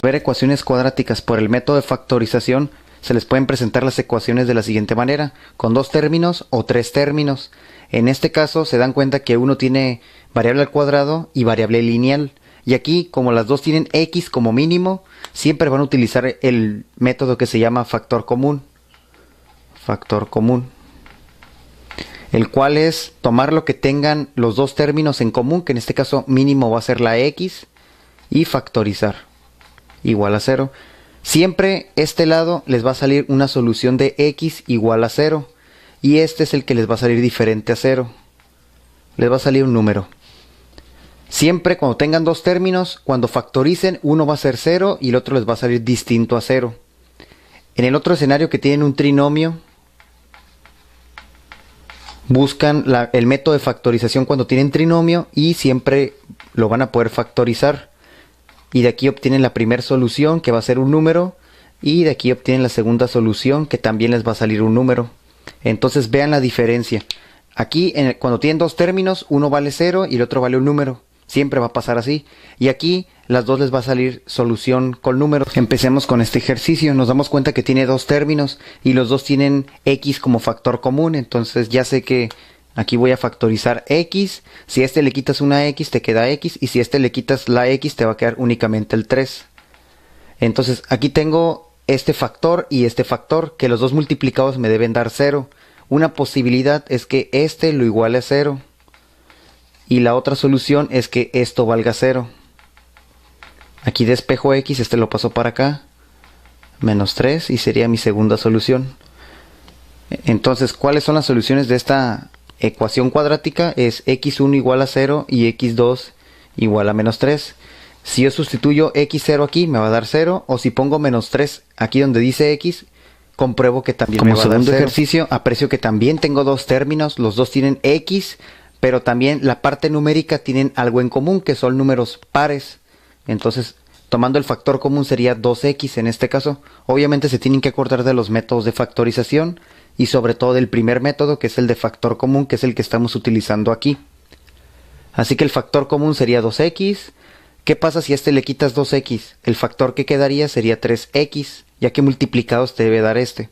resolver ecuaciones cuadráticas por el método de factorización, se les pueden presentar las ecuaciones de la siguiente manera, con 2 términos o 3 términos. En este caso se dan cuenta que uno tiene variable al cuadrado y variable lineal. Y aquí, como las dos tienen x como mínimo, siempre van a utilizar el método que se llama factor común. Factor común. El cual es tomar lo que tengan los dos términos en común, que en este caso mínimo va a ser la x, y factorizar. Igual a 0. Siempre este lado les va a salir una solución de x igual a 0. Y este es el que les va a salir diferente a 0. Les va a salir un número. Siempre cuando tengan dos términos, cuando factoricen, uno va a ser 0 y el otro les va a salir distinto a 0. En el otro escenario que tienen un trinomio, buscan el método de factorización cuando tienen trinomio y siempre lo van a poder factorizar. Y de aquí obtienen la primera solución, que va a ser un número, y de aquí obtienen la segunda solución, que también les va a salir un número. Entonces vean la diferencia. Aquí cuando tienen dos términos, uno vale 0 y el otro vale un número. Siempre va a pasar así. Y aquí las dos les va a salir solución con números. Empecemos con este ejercicio. Nos damos cuenta que tiene dos términos y los dos tienen x como factor común. Entonces ya sé que aquí voy a factorizar x. Si a este le quitas una x te queda x. Y si a este le quitas la x te va a quedar únicamente el 3. Entonces aquí tengo este factor y este factor, que los dos multiplicados me deben dar 0. Una posibilidad es que este lo iguale a 0. Y la otra solución es que esto valga 0. Aquí despejo x, este lo paso para acá. Menos 3 y sería mi segunda solución. Entonces, ¿cuáles son las soluciones de esta ecuación cuadrática? Es x1 igual a 0 y x2 igual a menos 3. Si yo sustituyo x0 aquí, me va a dar 0. O si pongo menos 3 aquí donde dice x, compruebo que también me va a dar 0. Como segundo ejercicio, aprecio que también tengo dos términos. Los dos tienen x, pero también la parte numérica tienen algo en común, que son números pares. Entonces, tomando el factor común sería 2x en este caso. Obviamente se tienen que acordar de los métodos de factorización y sobre todo del primer método, que es el de factor común, que es el que estamos utilizando aquí. Así que el factor común sería 2x. ¿Qué pasa si a este le quitas 2x? El factor que quedaría sería 3x, ya que multiplicados te debe dar este.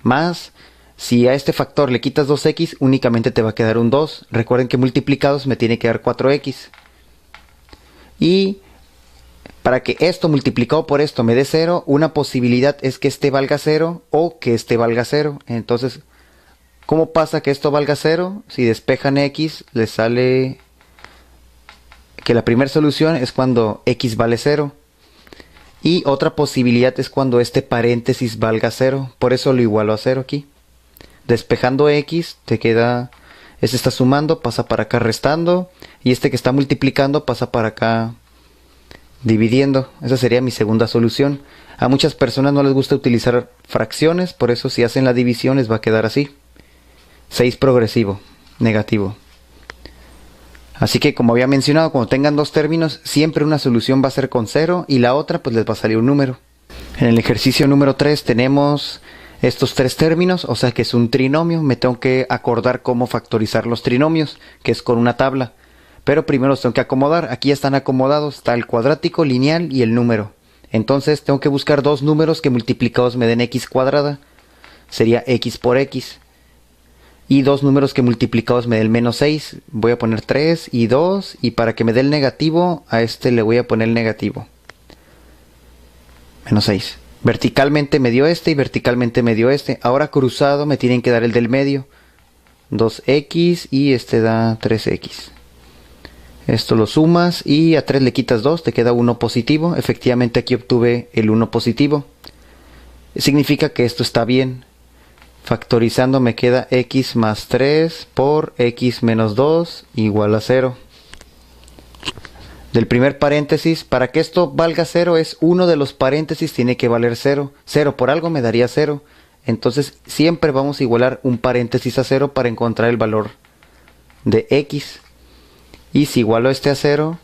Más, si a este factor le quitas 2x, únicamente te va a quedar un 2. Recuerden que multiplicados me tiene que dar 4x. Y para que esto multiplicado por esto me dé 0, una posibilidad es que este valga 0 o que este valga 0. Entonces, ¿cómo pasa que esto valga 0? Si despejan x, les sale que la primera solución es cuando x vale 0. Y otra posibilidad es cuando este paréntesis valga 0. Por eso lo igualo a 0 aquí. Despejando x, te queda, este está sumando, pasa para acá restando. Y este que está multiplicando pasa para acá dividiendo. Esa sería mi segunda solución. A muchas personas no les gusta utilizar fracciones, por eso si hacen la división les va a quedar así. 6 progresivo, negativo. Así que como había mencionado, cuando tengan dos términos, siempre una solución va a ser con 0 y la otra pues les va a salir un número. En el ejercicio número 3 tenemos estos tres términos, o sea que es un trinomio. Me tengo que acordar cómo factorizar los trinomios, que es con una tabla. Pero primero los tengo que acomodar. Aquí ya están acomodados, está el cuadrático, lineal y el número. Entonces tengo que buscar dos números que multiplicados me den x cuadrada. Sería x por x. Y dos números que multiplicados me den menos 6. Voy a poner 3 y 2. Y para que me dé el negativo, a este le voy a poner el negativo. Menos 6. Verticalmente me dio este y verticalmente me dio este. Ahora cruzado me tienen que dar el del medio. 2x y este da 3x. Esto lo sumas y a 3 le quitas 2, te queda 1 positivo. Efectivamente aquí obtuve el 1 positivo. Significa que esto está bien. Factorizando me queda x más 3 por x menos 2 igual a 0. Del primer paréntesis, para que esto valga 0 es uno de los paréntesis tiene que valer 0. 0 por algo me daría 0. Entonces siempre vamos a igualar un paréntesis a 0 para encontrar el valor de x. Y si igualo este a 0,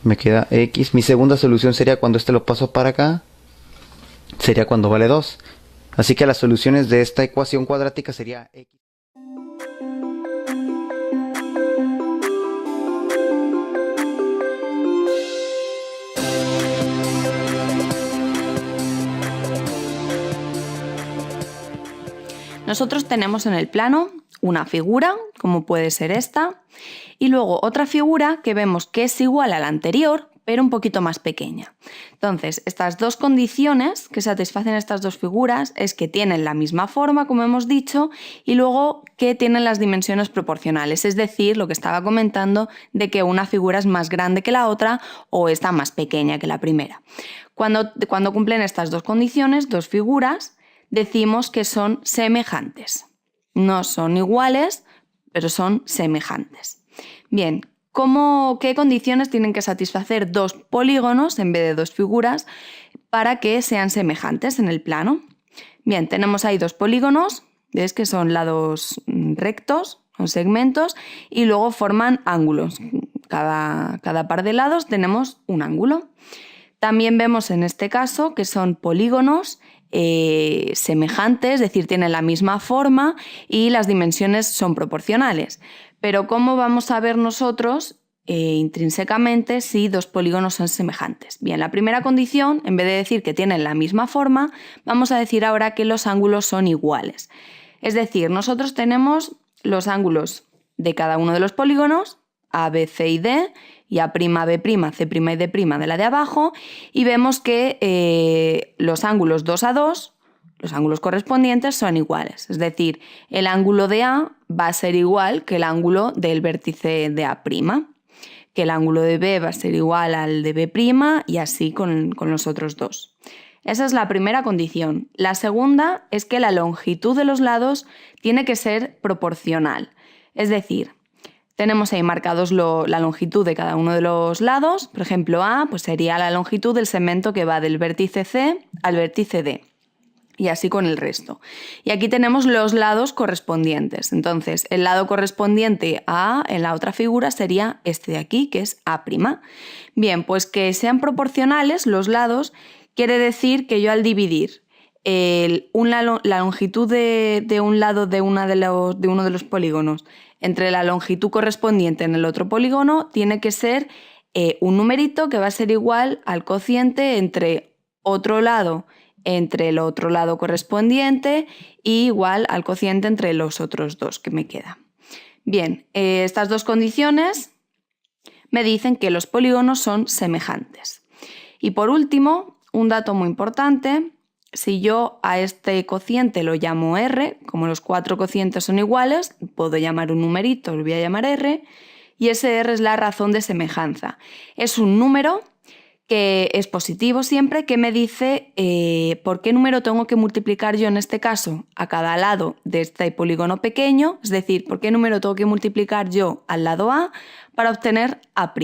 me queda x. Mi segunda solución sería cuando este lo paso para acá. Sería cuando vale 2. Así que las soluciones de esta ecuación cuadrática sería x. Nosotros tenemos en el plano una figura, como puede ser esta, y luego otra figura que vemos que es igual a la anterior, pero un poquito más pequeña. Entonces, estas dos condiciones que satisfacen estas dos figuras es que tienen la misma forma, como hemos dicho, y luego que tienen las dimensiones proporcionales, es decir, lo que estaba comentando de que una figura es más grande que la otra o está más pequeña que la primera. Cuando cumplen estas dos condiciones, dos figuras, decimos que son semejantes. No son iguales, pero son semejantes. Bien, ¿qué condiciones tienen que satisfacer dos polígonos en vez de dos figuras para que sean semejantes en el plano? Bien, tenemos ahí dos polígonos, ¿ves? Que son lados rectos, son segmentos, y luego forman ángulos. Cada par de lados tenemos un ángulo. También vemos en este caso que son polígonos semejantes, es decir, tienen la misma forma y las dimensiones son proporcionales. Pero ¿cómo vamos a ver nosotros intrínsecamente si dos polígonos son semejantes? Bien, la primera condición, en vez de decir que tienen la misma forma, vamos a decir ahora que los ángulos son iguales. Es decir, nosotros tenemos los ángulos de cada uno de los polígonos, A, B, C y D, y A', B', C' y D' de la de abajo, y vemos que los ángulos 2 a 2, los ángulos correspondientes, son iguales. Es decir, el ángulo de A va a ser igual que el ángulo del vértice de A', que el ángulo de B va a ser igual al de B' y así con los otros dos. Esa es la primera condición. La segunda es que la longitud de los lados tiene que ser proporcional. Es decir, tenemos ahí marcados la longitud de cada uno de los lados. Por ejemplo, A pues sería la longitud del segmento que va del vértice C al vértice D. Y así con el resto. Y aquí tenemos los lados correspondientes. Entonces, el lado correspondiente a A en la otra figura sería este de aquí, que es A'. Bien, pues que sean proporcionales los lados quiere decir que yo al dividir la longitud de un lado de uno de los polígonos entre la longitud correspondiente en el otro polígono, tiene que ser un numerito que va a ser igual al cociente entre el otro lado correspondiente y igual al cociente entre los otros dos que me queda. Bien, estas dos condiciones me dicen que los polígonos son semejantes. Y por último, un dato muy importante: si yo a este cociente lo llamo R, como los cuatro cocientes son iguales, puedo llamar un numerito, lo voy a llamar R, y ese R es la razón de semejanza. Es un número que es positivo siempre, que me dice por qué número tengo que multiplicar yo en este caso a cada lado de este polígono pequeño, es decir, por qué número tengo que multiplicar yo al lado A para obtener A'.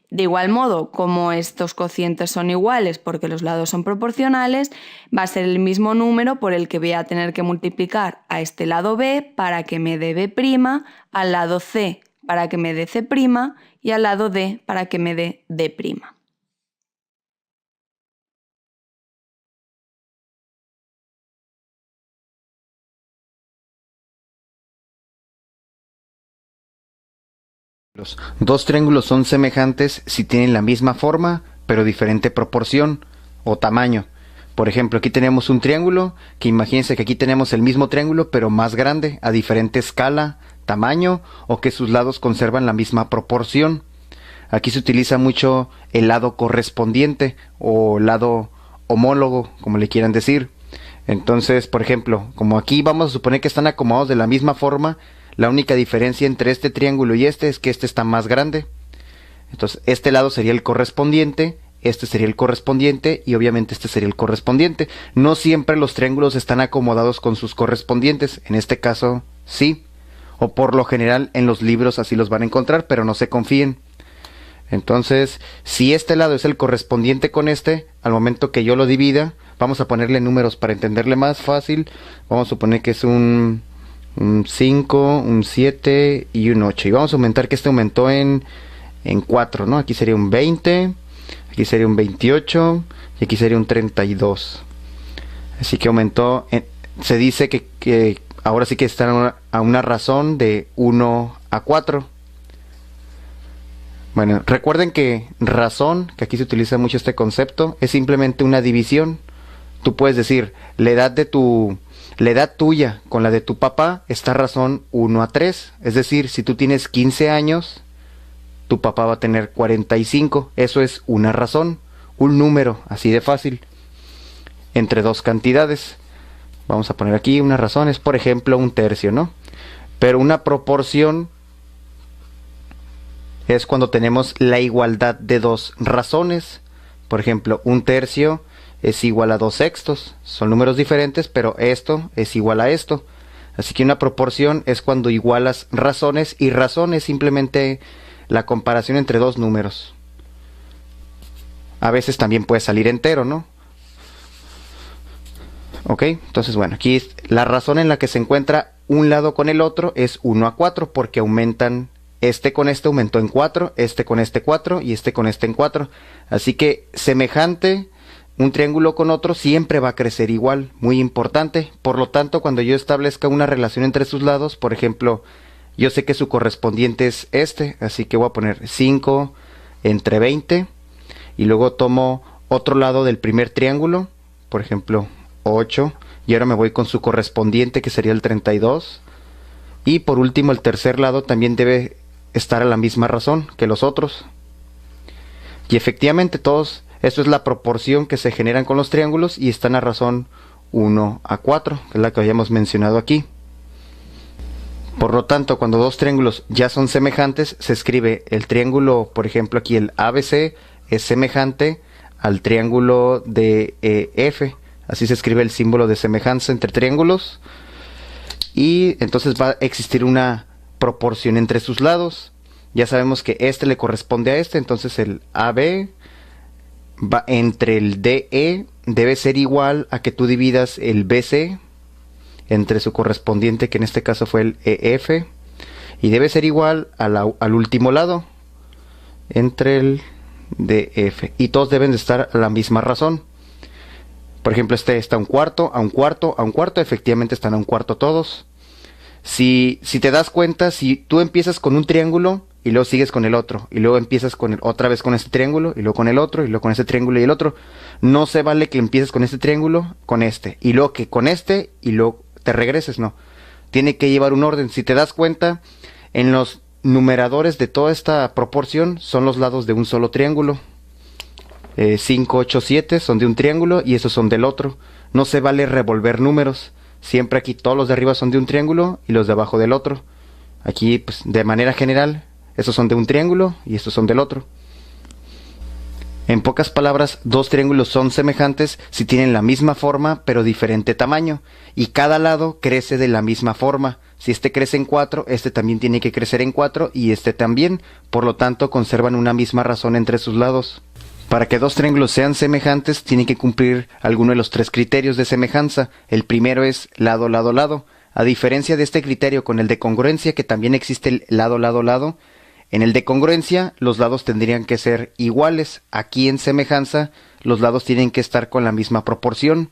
De igual modo, como estos cocientes son iguales porque los lados son proporcionales, va a ser el mismo número por el que voy a tener que multiplicar a este lado B para que me dé B', al lado C para que me dé C' y al lado D para que me dé D'. Los dos triángulos son semejantes si tienen la misma forma, pero diferente proporción o tamaño. Por ejemplo, aquí tenemos un triángulo, que imagínense que aquí tenemos el mismo triángulo, pero más grande, a diferente escala, tamaño, o que sus lados conservan la misma proporción. Aquí se utiliza mucho el lado correspondiente o lado homólogo, como le quieran decir. Entonces, por ejemplo, como aquí vamos a suponer que están acomodados de la misma forma, la única diferencia entre este triángulo y este es que este está más grande. Entonces, este lado sería el correspondiente, este sería el correspondiente y obviamente este sería el correspondiente. No siempre los triángulos están acomodados con sus correspondientes, en este caso sí, o por lo general en los libros así los van a encontrar, pero no se confíen. Entonces, si este lado es el correspondiente con este, al momento que yo lo divida, vamos a ponerle números para entenderle más fácil. Vamos a suponer que es un 5, un 7 y un 8. Y vamos a aumentar que este aumentó en 4, ¿no? Aquí sería un 20, aquí sería un 28 y aquí sería un 32. Así que aumentó, se dice que ahora sí que están a una razón de 1 a 4. Bueno, recuerden que razón, que aquí se utiliza mucho este concepto, es simplemente una división. Tú puedes decir, la edad de tu la edad tuya con la de tu papá está razón 1:3. Es decir, si tú tienes 15 años, tu papá va a tener 45. Eso es una razón, un número, así de fácil, entre dos cantidades. Vamos a poner aquí unas razones, por ejemplo, 1/3, ¿no? Pero una proporción es cuando tenemos la igualdad de dos razones. Por ejemplo, 1/3 es igual a 2/6. Son números diferentes, pero esto es igual a esto. Así que una proporción es cuando igualas razones, y razón es simplemente la comparación entre dos números. A veces también puede salir entero, ¿no? Ok, entonces bueno, aquí la razón en la que se encuentra un lado con el otro es 1:4, porque aumentan, este con este aumentó en 4, este con este 4 y este con este en 4. Así que semejante, un triángulo con otro siempre va a crecer igual, muy importante. Por lo tanto, cuando yo establezca una relación entre sus lados, por ejemplo, yo sé que su correspondiente es este, así que voy a poner 5 entre 20, y luego tomo otro lado del primer triángulo, por ejemplo 8, y ahora me voy con su correspondiente, que sería el 32, y por último el tercer lado también debe estar a la misma razón que los otros. Y efectivamente todos, esto es la proporción que se generan con los triángulos, y están a razón 1:4, que es la que habíamos mencionado aquí. Por lo tanto, cuando dos triángulos ya son semejantes, se escribe el triángulo, por ejemplo aquí el ABC es semejante al triángulo de F. Así se escribe el símbolo de semejanza entre triángulos, y entonces va a existir una proporción entre sus lados. Ya sabemos que este le corresponde a este, entonces el AB va entre el DE, debe ser igual a que tú dividas el BC entre su correspondiente, que en este caso fue el EF, y debe ser igual al último lado, entre el DF, y todos deben de estar a la misma razón. Por ejemplo, este está a 1/4, a 1/4, a 1/4, efectivamente están a 1/4 todos. Si te das cuenta, si tú empiezas con un triángulo y luego sigues con el otro, y luego empiezas con otra vez con este triángulo, y luego con el otro, y luego con este triángulo y el otro, no se vale que empieces con este triángulo, con este, y luego que con este, y luego te regreses, no. Tiene que llevar un orden. Si te das cuenta, en los numeradores de toda esta proporción son los lados de un solo triángulo. 5, 8, 7 son de un triángulo y esos son del otro. No se vale revolver números. Siempre aquí todos los de arriba son de un triángulo y los de abajo del otro. Aquí, pues, de manera general, estos son de un triángulo y estos son del otro. En pocas palabras, dos triángulos son semejantes si tienen la misma forma pero diferente tamaño, y cada lado crece de la misma forma. Si este crece en 4, este también tiene que crecer en 4, y este también. Por lo tanto, conservan una misma razón entre sus lados. Para que dos triángulos sean semejantes, tienen que cumplir alguno de los tres criterios de semejanza. El primero es lado, lado, lado. A diferencia de este criterio con el de congruencia, que también existe el lado, lado, lado, en el de congruencia los lados tendrían que ser iguales. Aquí en semejanza los lados tienen que estar con la misma proporción.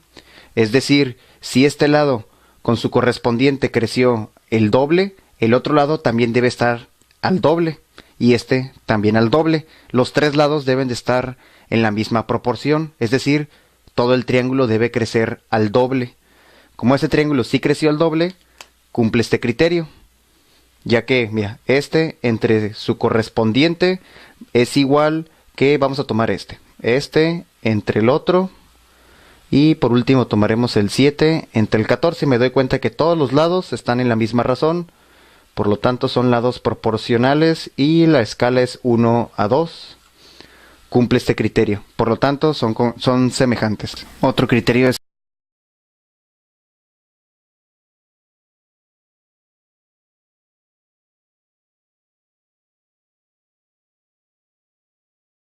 Es decir, si este lado con su correspondiente creció el doble, el otro lado también debe estar al doble, y este también al doble. Los tres lados deben de estar en la misma proporción, es decir, todo el triángulo debe crecer al doble. Como este triángulo sí creció al doble, cumple este criterio, ya que, mira, este entre su correspondiente es igual que, vamos a tomar este entre el otro, y por último tomaremos el 7 entre el 14, y me doy cuenta que todos los lados están en la misma razón. Por lo tanto, son lados proporcionales y la escala es 1:2. Cumple este criterio. Por lo tanto, son semejantes. Otro criterio es